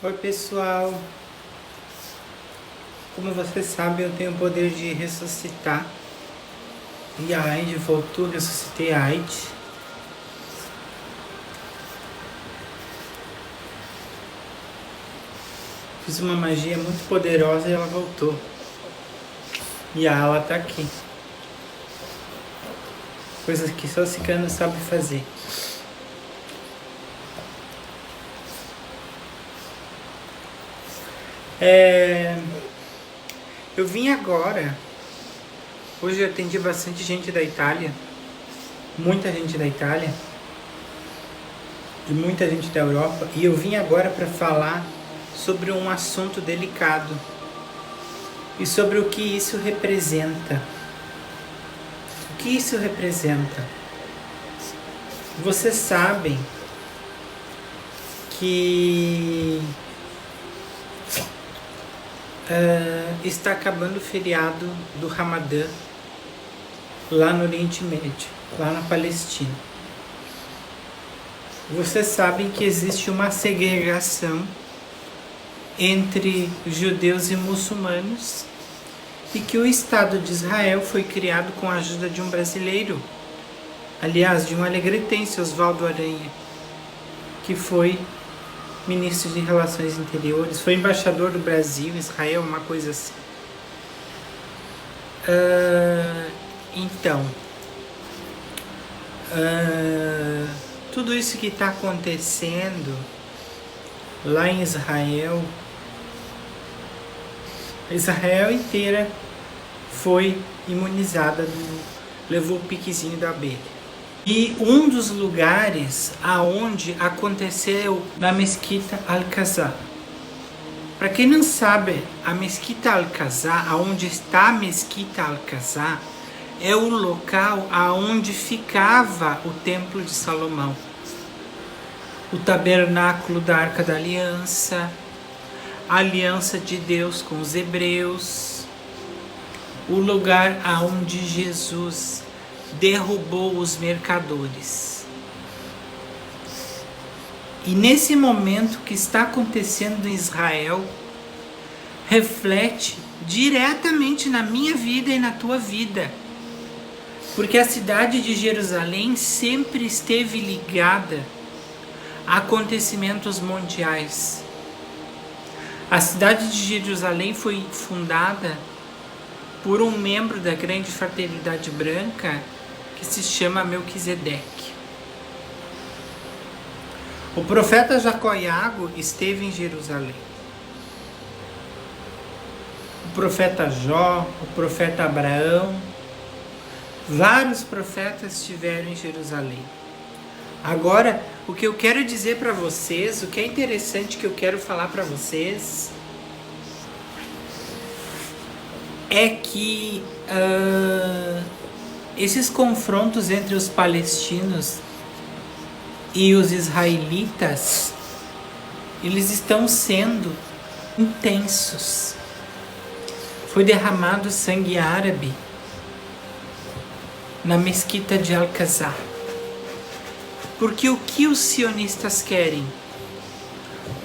Oi pessoal, como vocês sabem eu tenho o poder de ressuscitar e a Aide voltou, ressuscitei a Aide. Fiz uma magia muito poderosa e ela voltou. E a Ala tá aqui. Coisas que só Cicano sabe fazer. Eu vim agora. Hoje eu atendi bastante gente da Itália. Muita gente da Itália. E muita gente da Europa. E eu vim agora para falar sobre um assunto delicado. E sobre o que isso representa. O que isso representa? Vocês sabem que está acabando o feriado do Ramadã lá no Oriente Médio, lá na Palestina. Vocês sabem que existe uma segregação entre judeus e muçulmanos e que o Estado de Israel foi criado com a ajuda de um brasileiro, aliás, de um alegretense, Oswaldo Aranha, que foi ministro de Relações Interiores, foi embaixador do Brasil em Israel, uma coisa assim. Tudo isso que está acontecendo lá em Israel, Israel inteira foi imunizada, levou o piquezinho da abelha. E um dos lugares aonde aconteceu na Mesquita Al-Aqsa. Para quem não sabe, a Mesquita Al-Aqsa, aonde está a Mesquita Al-Aqsa, é o local aonde ficava o Templo de Salomão. O tabernáculo da Arca da Aliança, a aliança de Deus com os hebreus, o lugar aonde Jesus derrubou os mercadores. E nesse momento que está acontecendo em Israel, reflete diretamente na minha vida e na tua vida. Porque a cidade de Jerusalém sempre esteve ligada a acontecimentos mundiais. A cidade de Jerusalém foi fundada por um membro da grande fraternidade branca que se chama Melquisedeque. O profeta Jacó-Iago esteve em Jerusalém. O profeta Jó, o profeta Abraão, vários profetas estiveram em Jerusalém. Agora, o que eu quero dizer para vocês, o que é interessante que eu quero falar para vocês, é que esses confrontos entre os palestinos e os israelitas, eles estão sendo intensos. Foi derramado sangue árabe na mesquita de Al-Aqsa. Porque o que os sionistas querem?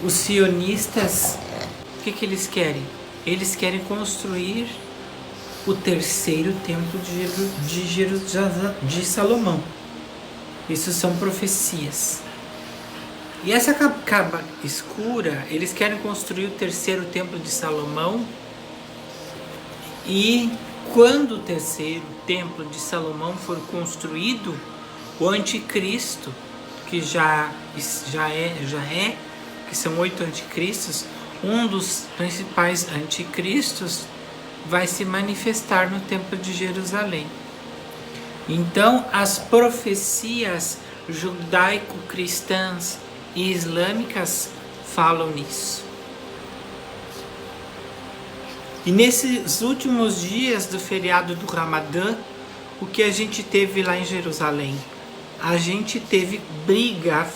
Os sionistas, o que eles querem? Eles querem construir o terceiro templo de Salomão. Isso são profecias. E essa capa escura, eles querem construir o terceiro templo de Salomão. E quando o terceiro templo de Salomão for construído, o anticristo, que já é, que são 8 anticristos, um dos principais anticristos vai se manifestar no Templo de Jerusalém. Então, as profecias judaico-cristãs e islâmicas falam nisso. E nesses últimos dias do feriado do Ramadã, o que a gente teve lá em Jerusalém? A gente teve briga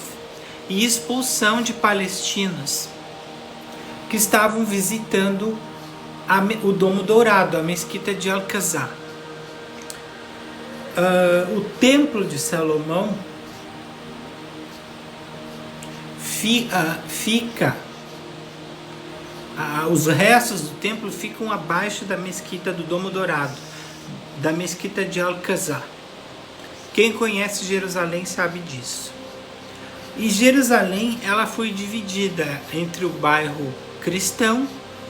e expulsão de palestinos que estavam visitando o Domo Dourado, a Mesquita de Al-Aqsa. O Templo de Salomão fica Os restos do templo ficam abaixo da mesquita do Domo Dourado, da mesquita de Al-Aqsa. Quem conhece Jerusalém sabe disso. E Jerusalém, ela foi dividida entre o bairro cristão,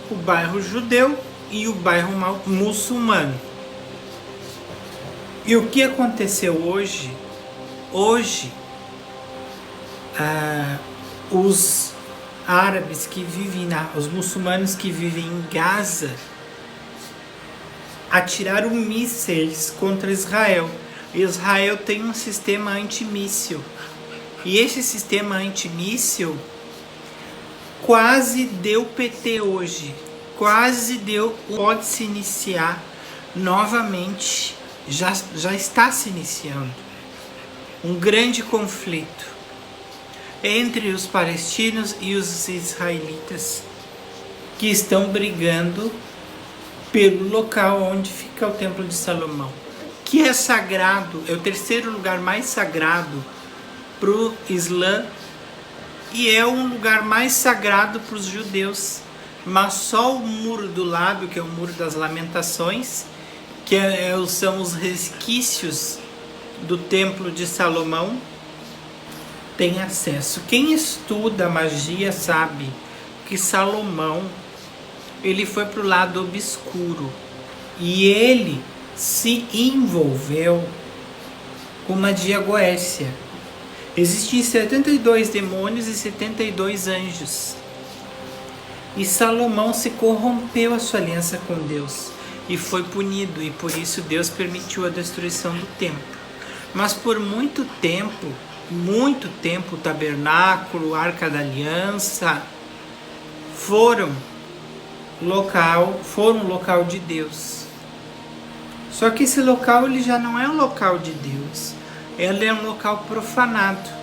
o bairro judeu e o bairro muçulmano. E o que aconteceu hoje? Hoje, os árabes que vivem os muçulmanos que vivem em Gaza atiraram mísseis contra Israel. Israel tem um sistema antimíssil. E esse sistema antimíssil quase deu PT hoje. Quase deu. Pode se iniciar novamente. Já está se iniciando um grande conflito entre os palestinos e os israelitas, que estão brigando pelo local onde fica o Templo de Salomão, que é sagrado, é o terceiro lugar mais sagrado para o Islã e é um lugar mais sagrado para os judeus. Mas só o muro do lado, que é o Muro das Lamentações, que são os resquícios do Templo de Salomão, tem acesso. Quem estuda magia sabe que Salomão, ele foi para o lado obscuro e ele se envolveu com magia goécia. Existem 72 demônios e 72 anjos. E Salomão se corrompeu a sua aliança com Deus e foi punido, e por isso Deus permitiu a destruição do templo. Mas por muito tempo, o tabernáculo, a Arca da Aliança foram local de Deus. Só que esse local ele já não é um local de Deus, ele é um local profanado.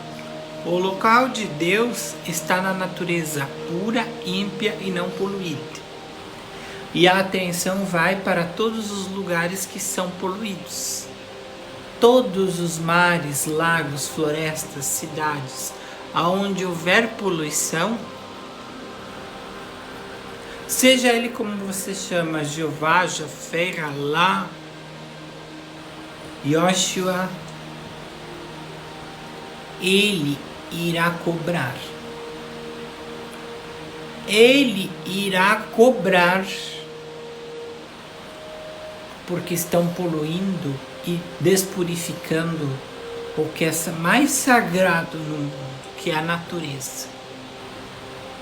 O local de Deus está na natureza pura, ímpia e não poluída. E a atenção vai para todos os lugares que são poluídos. Todos os mares, lagos, florestas, cidades, aonde houver poluição, seja ele como você chama, Jeová, Jafé, Alá, Yoshua, ele irá cobrar. Ele irá cobrar, porque estão poluindo e despurificando o que é mais sagrado no mundo, que é a natureza.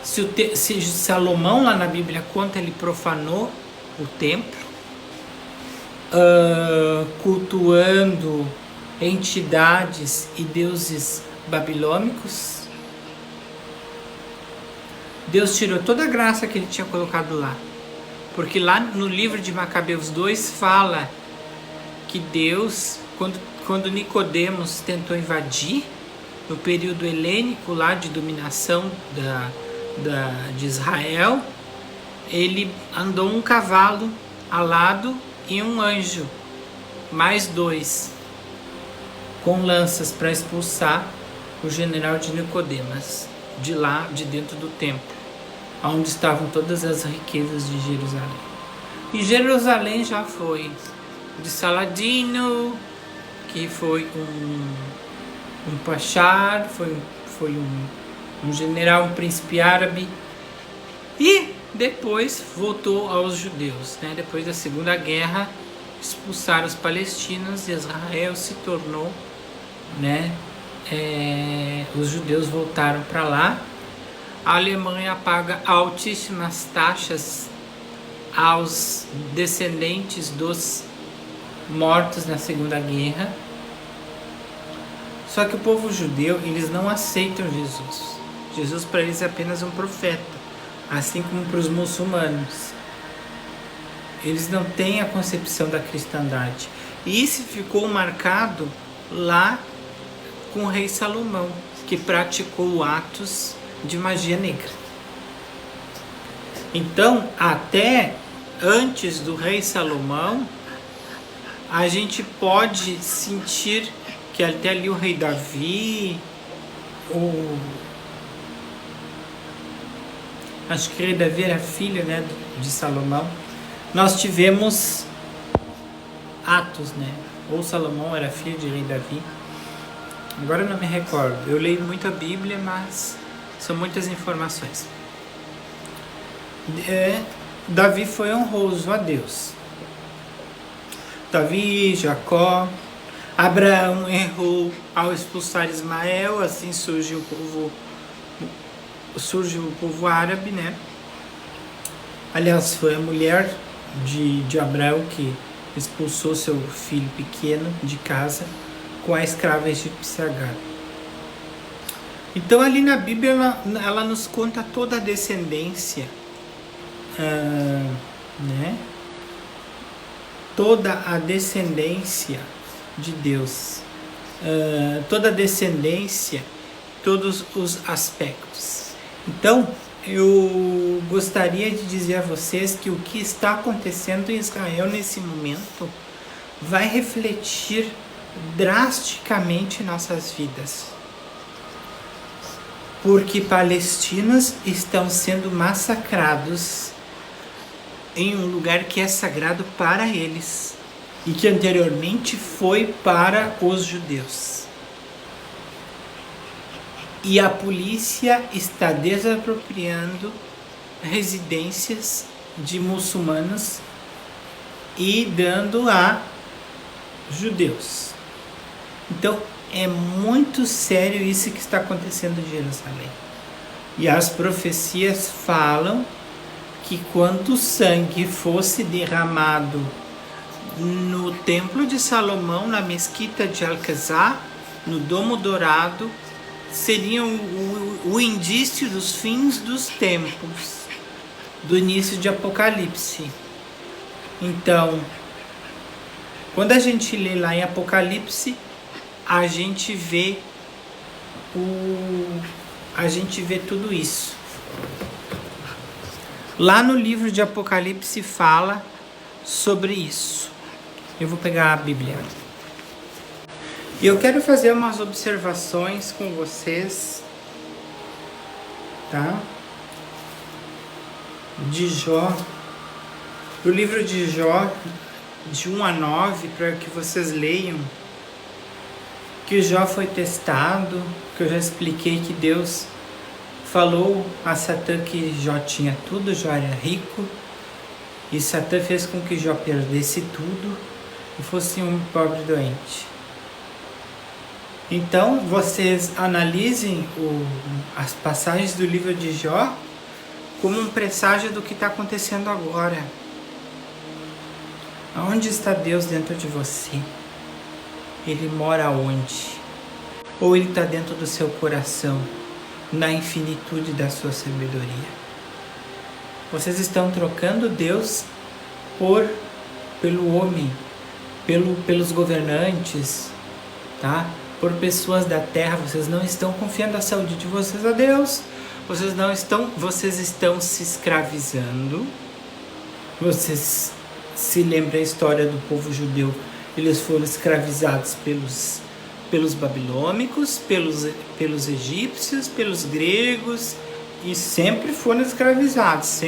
Se Salomão lá na Bíblia conta, ele profanou o templo, cultuando entidades e deuses babilônicos. Deus tirou toda a graça que ele tinha colocado lá, porque lá no livro de Macabeus 2 fala que Deus, quando Nicodemos tentou invadir, no período helênico lá de dominação de Israel, ele andou um cavalo alado e um anjo, mais 2, com lanças para expulsar o general de Nicodemos de lá, de dentro do templo, onde estavam todas as riquezas de Jerusalém. E Jerusalém já foi de Saladino, que foi um pachar, foi um general, um príncipe árabe, e depois voltou aos judeus, né? Depois da Segunda Guerra, expulsaram os palestinos e Israel se tornou, né? Os judeus voltaram para lá. A Alemanha paga altíssimas taxas aos descendentes dos mortos na Segunda Guerra. Só que o povo judeu, eles não aceitam Jesus. Jesus para eles é apenas um profeta, assim como para os muçulmanos. Eles não têm a concepção da cristandade. E isso ficou marcado lá com o rei Salomão, que praticou atos de magia negra. Então, até antes do rei Salomão, a gente pode sentir que até ali o rei Davi, acho que rei Davi era filho, né, de Salomão. Nós tivemos Atos, né? Ou Salomão era filho de rei Davi. Agora eu não me recordo. Eu leio muito a Bíblia, mas são muitas informações. Davi foi honroso a Deus. Davi, Jacó, Abraão errou ao expulsar Ismael, assim surge o povo árabe, né? Aliás, foi a mulher de Abraão que expulsou seu filho pequeno de casa com a escrava egípcia Agar. Então ali na Bíblia ela nos conta toda a descendência, né? Toda a descendência de Deus, toda a descendência, todos os aspectos. Então eu gostaria de dizer a vocês que o que está acontecendo em Israel nesse momento vai refletir drasticamente em nossas vidas. Porque palestinos estão sendo massacrados em um lugar que é sagrado para eles e que anteriormente foi para os judeus. E a polícia está desapropriando residências de muçulmanos e dando a judeus. Então é muito sério isso que está acontecendo em Jerusalém. E as profecias falam que quando o sangue fosse derramado no templo de Salomão, na mesquita de Al-Aqsa, no Domo Dourado, seria o indício dos fins dos tempos, do início de Apocalipse. Então, quando a gente lê lá em Apocalipse, a gente vê tudo isso. Lá no livro de Apocalipse fala sobre isso. Eu vou pegar a Bíblia. E eu quero fazer umas observações com vocês, tá? De Jó. Do livro de Jó, de 1 a 9, para que vocês leiam. Que Jó foi testado, que eu já expliquei que Deus falou a Satã que Jó tinha tudo, Jó era rico, e Satã fez com que Jó perdesse tudo e fosse um pobre doente. Então, vocês analisem as passagens do livro de Jó como um presságio do que está acontecendo agora. Aonde está Deus dentro de você? Ele mora onde? Ou ele está dentro do seu coração, na infinitude da sua sabedoria? Vocês estão trocando Deus pelo homem, pelos governantes, tá? Por pessoas da terra. Vocês não estão confiando a saúde de vocês a Deus. Vocês estão se escravizando. Vocês se lembram a história do povo judeu? Eles foram escravizados pelos babilônicos, pelos egípcios, pelos gregos, e sempre foram escravizados.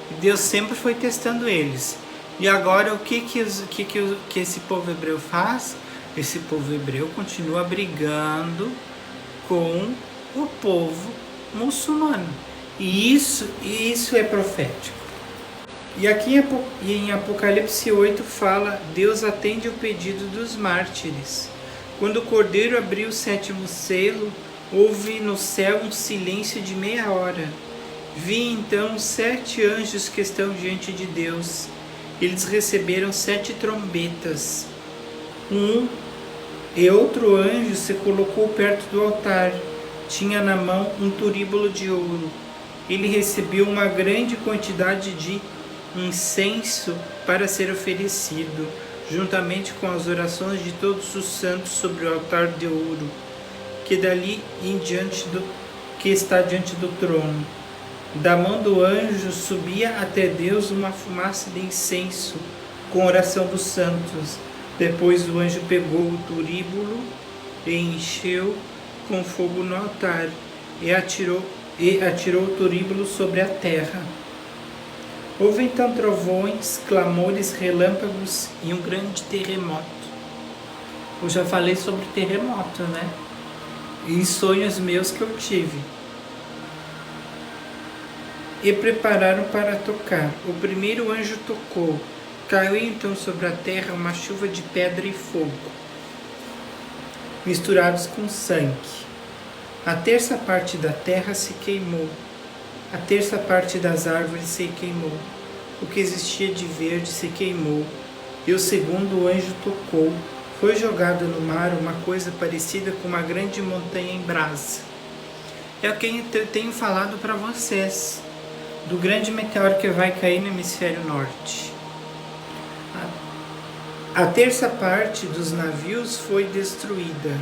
E Deus sempre foi testando eles. E agora o que esse povo hebreu faz? Esse povo hebreu continua brigando com o povo muçulmano. E isso é profético. E aqui em Apocalipse 8 fala: Deus atende o pedido dos mártires. Quando o Cordeiro abriu o 7º selo, houve no céu um silêncio de meia hora. Vi então os 7 anjos que estão diante de Deus. Eles receberam 7 trombetas. E outro anjo se colocou perto do altar. Tinha na mão um turíbulo de ouro. Ele recebeu uma grande quantidade de incenso para ser oferecido, juntamente com as orações de todos os santos sobre o altar de ouro, que dali em diante que está diante do trono. Da mão do anjo subia até Deus uma fumaça de incenso, com oração dos santos. Depois o anjo pegou o turíbulo e encheu com fogo no altar, e atirou e atirou o turíbulo sobre a terra. Houve então trovões, clamores, relâmpagos e um grande terremoto. Eu já falei sobre terremoto, né? Em sonhos meus que eu tive. E prepararam para tocar. O primeiro anjo tocou. Caiu então sobre a terra uma chuva de pedra e fogo, misturados com sangue. A terça parte da terra se queimou. A terça parte das árvores se queimou. O que existia de verde se queimou. E o segundo anjo tocou. Foi jogada no mar uma coisa parecida com uma grande montanha em brasa. É o que eu tenho falado para vocês, do grande meteoro que vai cair no hemisfério norte. A terça parte dos navios foi destruída.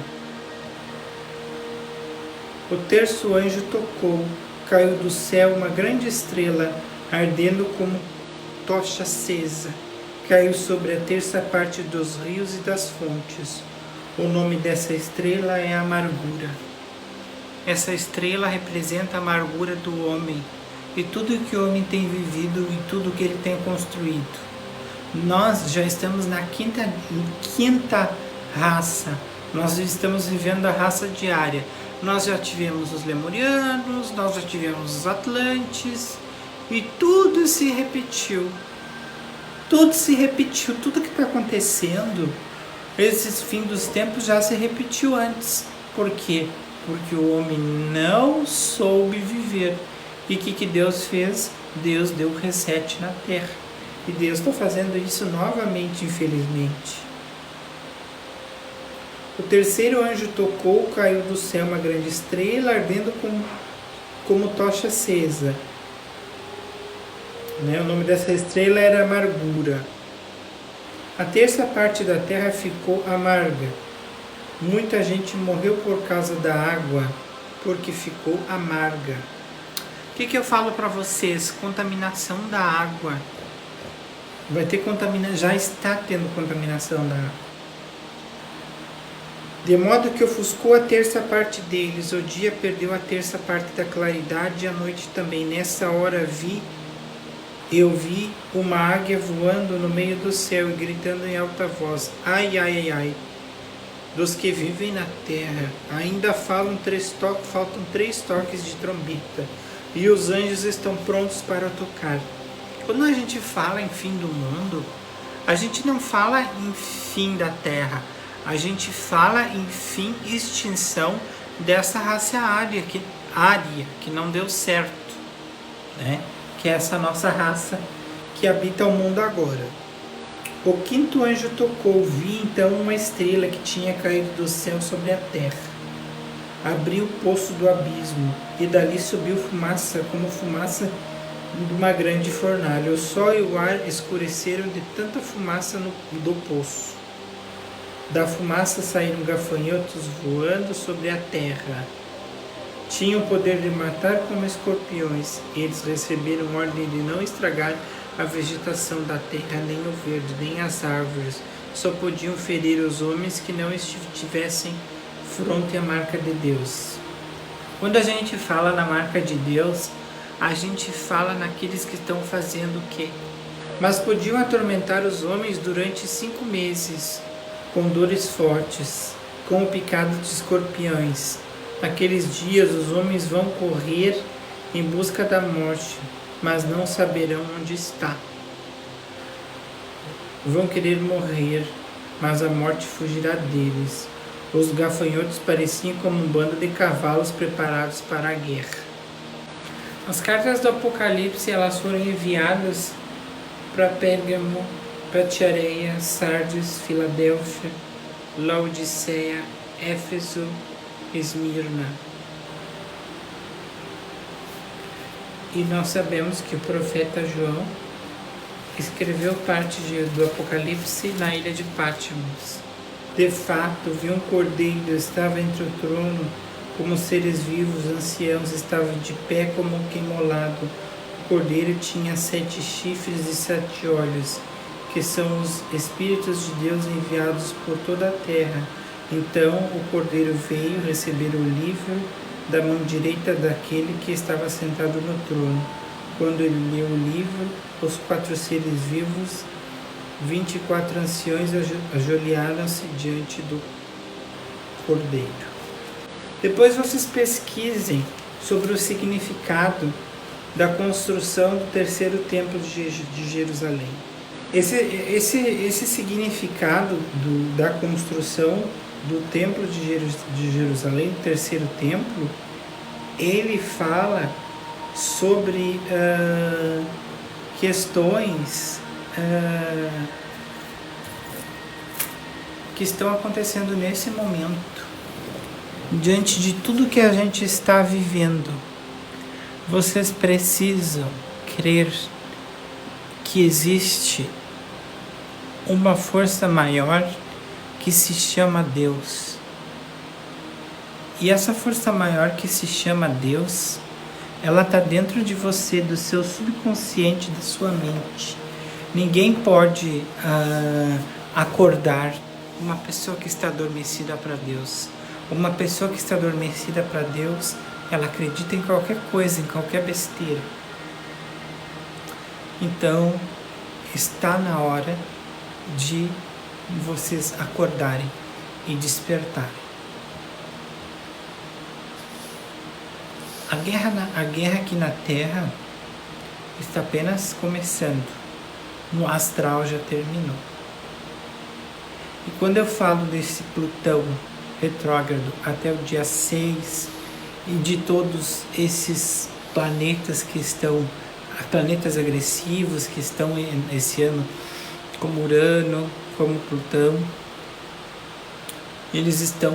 O terço anjo tocou. Caiu do céu uma grande estrela, ardendo como tocha acesa. Caiu sobre a terça parte dos rios e das fontes. O nome dessa estrela é amargura. Essa estrela representa a amargura do homem e tudo que o homem tem vivido e tudo que ele tem construído. Nós já estamos na quinta raça. Nós estamos vivendo a raça diária. Nós já tivemos os lemurianos, nós já tivemos os atlantes e tudo se repetiu. Tudo se repetiu, tudo que está acontecendo, esses fim dos tempos já se repetiu antes. Por quê? Porque o homem não soube viver. E o que Deus fez? Deus deu reset na terra. E Deus está fazendo isso novamente, infelizmente. O terceiro anjo tocou, caiu do céu uma grande estrela, ardendo como tocha acesa. O nome dessa estrela era amargura. A terça parte da terra ficou amarga. Muita gente morreu por causa da água, porque ficou amarga. O que eu falo para vocês? Contaminação da água. Vai ter contaminação, já está tendo contaminação da água. De modo que ofuscou a terça parte deles. O dia perdeu a terça parte da claridade e a noite também. Nessa hora eu vi uma águia voando no meio do céu e gritando em alta voz: ai, ai, ai, ai, dos que vivem na terra. Ainda faltam 3 toques de trombeta, e os anjos estão prontos para tocar. Quando a gente fala em fim do mundo, a gente não fala em fim da terra, a gente fala em fim, extinção dessa raça ária que não deu certo, né? Que é essa nossa raça que habita o mundo agora. O quinto anjo tocou, vi então uma estrela que tinha caído do céu sobre a terra. Abriu o poço do abismo, e dali subiu fumaça, como fumaça de uma grande fornalha. O sol e o ar escureceram de tanta fumaça do poço. Da fumaça saíram gafanhotos voando sobre a terra. Tinham o poder de matar como escorpiões. Eles receberam ordem de não estragar a vegetação da terra, nem o verde, nem as árvores. Só podiam ferir os homens que não estivessem fronte à marca de Deus. Quando a gente fala na marca de Deus, a gente fala naqueles que estão fazendo o quê? Mas podiam atormentar os homens durante 5 meses, com dores fortes, com o picado de escorpiões. Naqueles dias os homens vão correr em busca da morte, mas não saberão onde está. Vão querer morrer, mas a morte fugirá deles. Os gafanhotos pareciam como um bando de cavalos preparados para a guerra. As cartas do Apocalipse elas foram enviadas para Pérgamo, para Tiareia, Sardes, Filadélfia, Laodiceia, Éfeso, Esmirna. E nós sabemos que o profeta João escreveu parte do Apocalipse na ilha de Patmos. De fato, vi um cordeiro, estava entre o trono, como seres vivos, anciãos, estavam de pé como que imolado. O cordeiro tinha 7 chifres e 7 olhos, que são os Espíritos de Deus enviados por toda a terra. Então o cordeiro veio receber o livro da mão direita daquele que estava sentado no trono. Quando ele leu o livro, os 4 seres vivos, 24 anciões ajoelharam-se diante do Cordeiro. Depois vocês pesquisem sobre o significado da construção do terceiro templo de Jerusalém. Esse significado da construção do templo de Jerusalém, do terceiro templo, ele fala sobre questões que estão acontecendo nesse momento, diante de tudo que a gente está vivendo. Vocês precisam crer que existe uma força maior que se chama Deus. E essa força maior que se chama Deus, ela está dentro de você, do seu subconsciente, da sua mente. Ninguém pode acordar uma pessoa que está adormecida para Deus. Uma pessoa que está adormecida para Deus, ela acredita em qualquer coisa, em qualquer besteira. Então, está na hora de vocês acordarem e despertarem. A guerra aqui na Terra está apenas começando. No astral já terminou. E quando eu falo desse Plutão retrógrado até o dia 6 e de todos esses planetas que estão, planetas agressivos que estão esse ano, como Urano, como Plutão, eles estão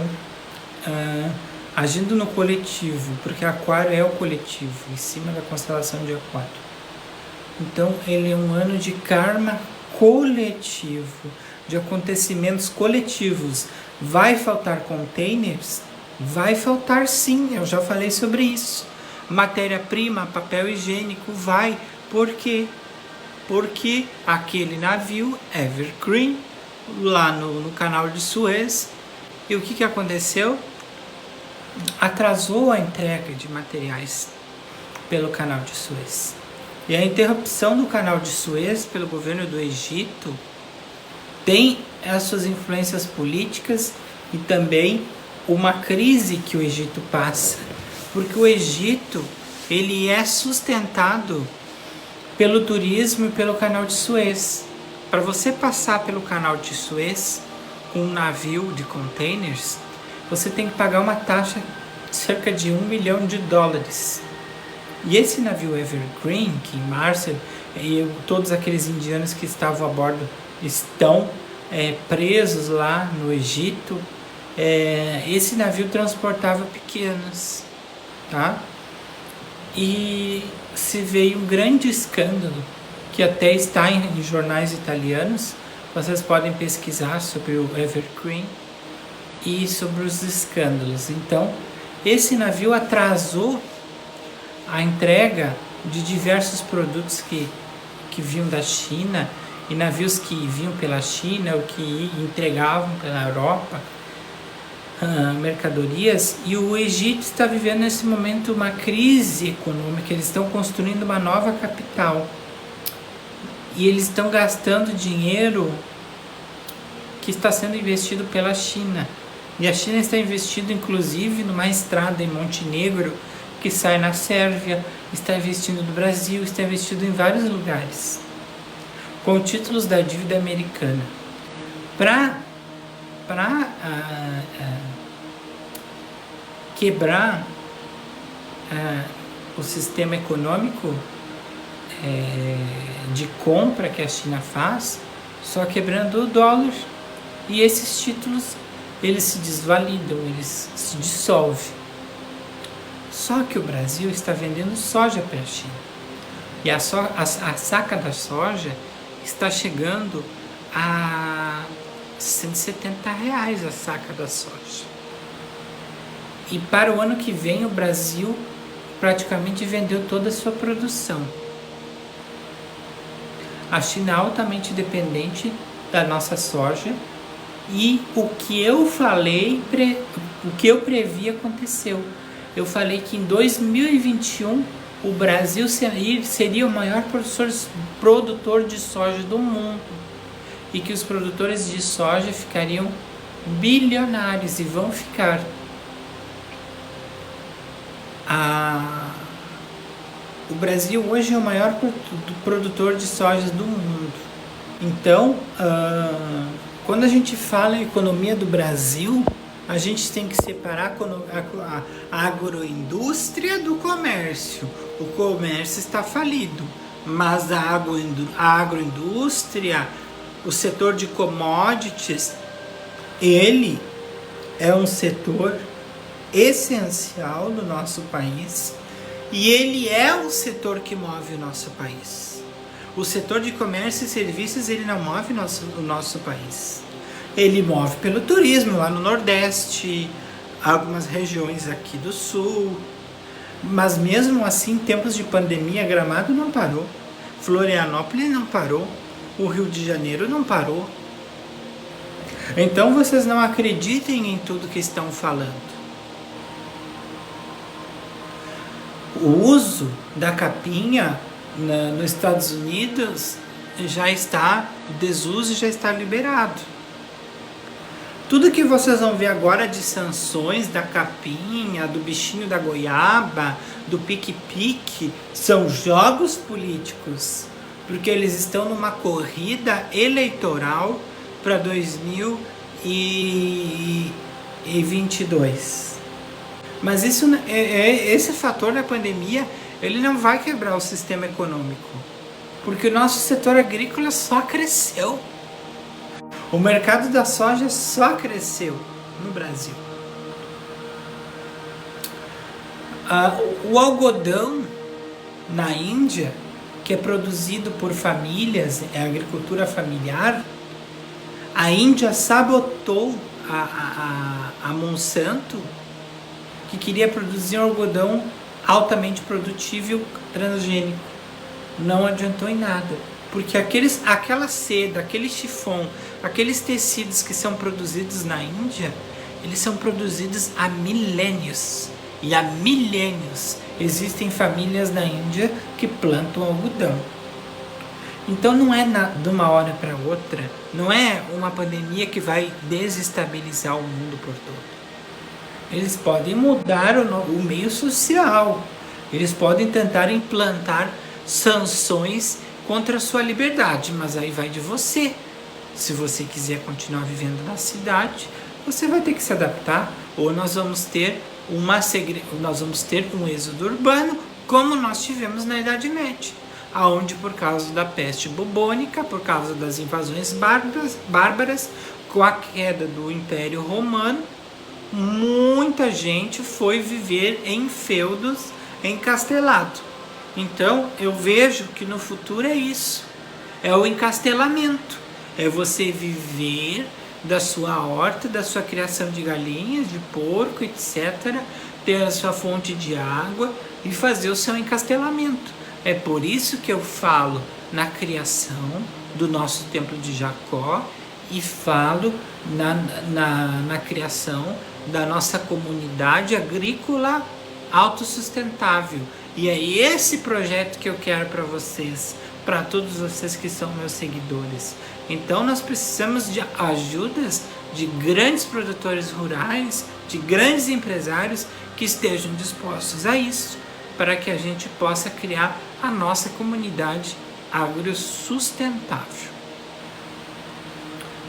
agindo no coletivo, porque Aquário é o coletivo, em cima da constelação de Aquário. Então ele é um ano de karma coletivo, de acontecimentos coletivos. Vai faltar containers? Vai faltar sim, eu já falei sobre isso. Matéria-prima, papel higiênico, vai. Por quê? Porque aquele navio Evergreen, lá no canal de Suez, e o que aconteceu? Atrasou a entrega de materiais pelo canal de Suez. E a interrupção do canal de Suez pelo governo do Egito tem as suas influências políticas e também uma crise que o Egito passa, porque o Egito ele é sustentado pelo turismo e pelo canal de Suez. Para você passar pelo canal de Suez com um navio de containers, você tem que pagar uma taxa de cerca de $1 milhão. E esse navio Evergreen, que em março todos aqueles indianos que estavam a bordo estão presos lá no Egito, esse navio transportava pequenos, tá? E se veio um grande escândalo que até está em jornais italianos. Vocês podem pesquisar sobre o Evergreen e sobre os escândalos. Então, esse navio atrasou a entrega de diversos produtos que vinham da China, e navios que vinham pela China ou que entregavam pela Europa mercadorias. E o Egito está vivendo nesse momento uma crise econômica. Eles estão construindo uma nova capital e eles estão gastando dinheiro que está sendo investido pela China. E a China está investindo inclusive numa estrada em Montenegro que sai na Sérvia, está investindo no Brasil, está investindo em vários lugares com títulos da dívida americana. Para quebrar o sistema econômico de compra que a China faz, só quebrando o dólar, e esses títulos eles se desvalidam, eles se dissolvem. Só que o Brasil está vendendo soja para a China, e a saca da soja está chegando a R$170 a saca da soja. E para o ano que vem o Brasil praticamente vendeu toda a sua produção. A China é altamente dependente da nossa soja, e o que eu falei, o que eu previ aconteceu. eu falei que em 2021 o Brasil seria o maior produtor de soja do mundo e que os produtores de soja ficariam bilionários e vão ficar. O Brasil hoje é o maior produtor de soja do mundo. Então, quando a gente fala em economia do Brasil, a gente tem que separar a agroindústria do comércio. O comércio está falido, mas a agroindústria, o setor de commodities, ele é um setor essencial do nosso país e ele é o setor que move o nosso país. O setor de comércio e serviços, ele não move o nosso país. Ele move pelo turismo lá no Nordeste, algumas regiões aqui do Sul. Mas mesmo assim, em tempos de pandemia, Gramado não parou. Florianópolis não parou. O Rio de Janeiro não parou. Então vocês não acreditem em tudo que estão falando. O uso da capinha nos Estados Unidos o desuso já está liberado. Tudo que vocês vão ver agora de sanções da capinha, do bichinho da goiaba, do pique-pique, são jogos políticos, porque eles estão numa corrida eleitoral para 2022. Mas esse fator da pandemia, ele não vai quebrar o sistema econômico, porque o nosso setor agrícola só cresceu. O mercado da soja só cresceu no Brasil. O algodão na Índia, que é produzido por famílias, é agricultura familiar, a Índia sabotou a Monsanto, que queria produzir um algodão altamente produtível transgênico. Não adiantou em nada, porque aquela seda, aquele chifão, aqueles tecidos que são produzidos na Índia, eles são produzidos há milênios. E há milênios existem famílias na Índia que plantam algodão. Então não é de uma hora para outra, não é uma pandemia que vai desestabilizar o mundo por todo. Eles podem mudar o meio social, eles podem tentar implantar sanções contra a sua liberdade, mas aí vai de você. Se você quiser continuar vivendo na cidade, você vai ter que se adaptar, ou nós vamos ter um êxodo urbano, como nós tivemos na Idade Média, aonde por causa da peste bubônica, por causa das invasões bárbaras, com a queda do Império Romano, muita gente foi viver em feudos encastelado. Então eu vejo que no futuro é isso, é o encastelamento, é você viver da sua horta, da sua criação de galinhas, de porco, etc., ter a sua fonte de água e fazer o seu encastelamento. É por isso que eu falo na criação do nosso templo de Jacó e falo na criação da nossa comunidade agrícola autossustentável. E é esse projeto que eu quero para vocês, para todos vocês que são meus seguidores. Então nós precisamos de ajudas de grandes produtores rurais, de grandes empresários que estejam dispostos a isso, para que a gente possa criar a nossa comunidade agrossustentável.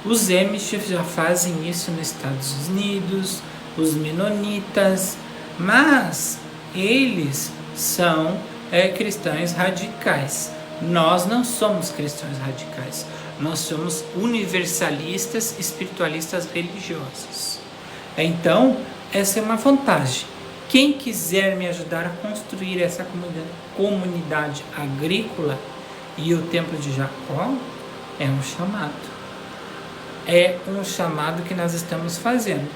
Os Amish já fazem isso nos Estados Unidos, os menonitas, mas eles são cristãos radicais. Nós não somos cristãos radicais, nós somos universalistas, espiritualistas religiosos. Então, essa é uma vantagem. Quem quiser me ajudar a construir essa comunidade agrícola e o Templo de Jacó, é um chamado. É um chamado que nós estamos fazendo,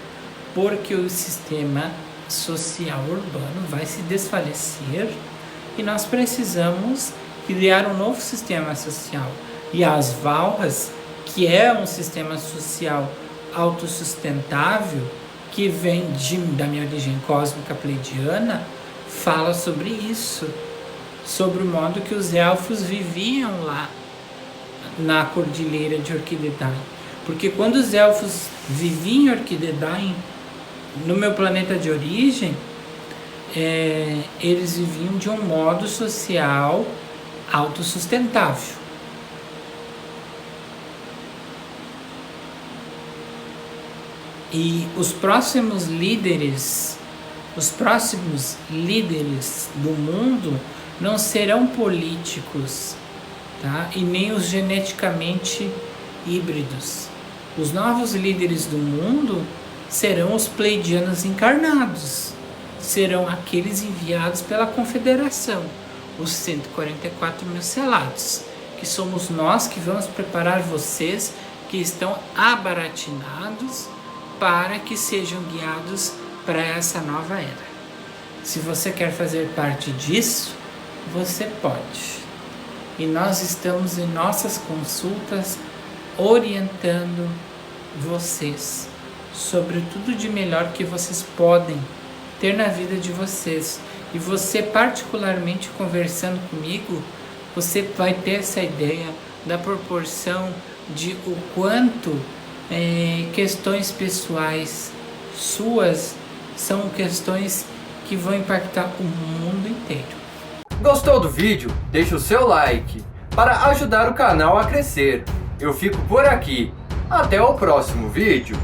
porque o sistema social urbano vai se desfalecer e nós precisamos criar um novo sistema social. E as Valras, que é um sistema social autossustentável, que vem da minha origem cósmica pleidiana, fala sobre isso, sobre o modo que os elfos viviam lá na Cordilheira de Orquidedain. Porque quando os elfos viviam em Orquidedain, no meu planeta de origem, eles viviam de um modo social autossustentável. E os próximos líderes do mundo não serão políticos, tá? E nem os geneticamente híbridos. Os novos líderes do mundo serão os pleidianos encarnados, serão aqueles enviados pela Confederação, os 144 mil selados, que somos nós que vamos preparar vocês que estão abaratinados para que sejam guiados para essa nova era. Se você quer fazer parte disso, você pode. E nós estamos em nossas consultas orientando vocês sobre tudo de melhor que vocês podem ter na vida de vocês. E você, particularmente conversando comigo, você vai ter essa ideia da proporção de o quanto questões pessoais suas são questões que vão impactar o mundo inteiro. Gostou do vídeo? Deixa o seu like para ajudar o canal a crescer. Eu fico por aqui. Até o próximo vídeo.